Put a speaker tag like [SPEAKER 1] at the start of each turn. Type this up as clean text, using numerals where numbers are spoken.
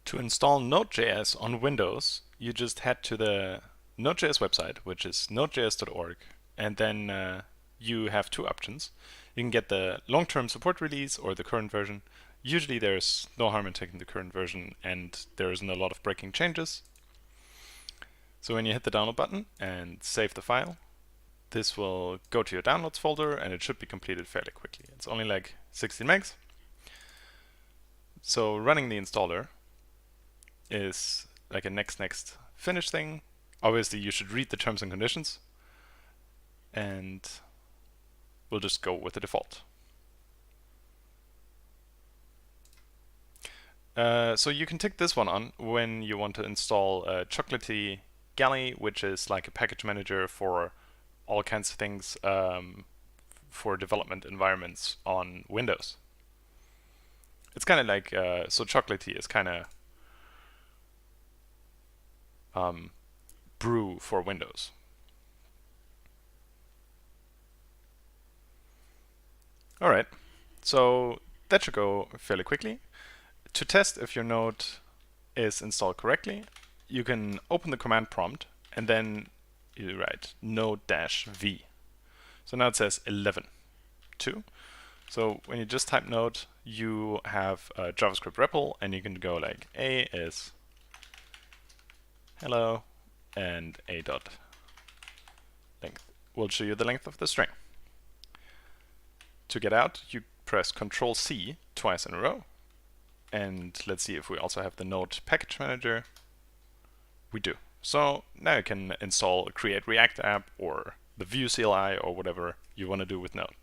[SPEAKER 1] To install Node.js on Windows, you just head to the Node.js website, which is nodejs.org, and then you have two options. You can get the long-term support release or the current version. Usually there's no harm in taking the current version, and there isn't a lot of breaking changes. So when you hit the download button and save the file, this will go to your downloads folder, and it should be completed fairly quickly. It's only like 16 megs. So running the installer is like a next finish thing. Obviously you should read the terms and conditions, and we'll just go with the default. So you can tick this one on when you want to install Chocolatey Galley, which is like a package manager for all kinds of things for development environments on Windows. It's kind of like, so Chocolatey is kind of brew for Windows. Alright, so that should go fairly quickly. To test if your node is installed correctly, you can open the command prompt and then you write node-v. So now it says 11.2. So when you just type node, you have a JavaScript REPL, and you can go like a is hello and a dot length will show you the length of the string. To get out, you press Control C twice in a row. And let's see if we also have the Node package manager. We do. So now you can install a Create React app or the Vue CLI or whatever you want to do with Node.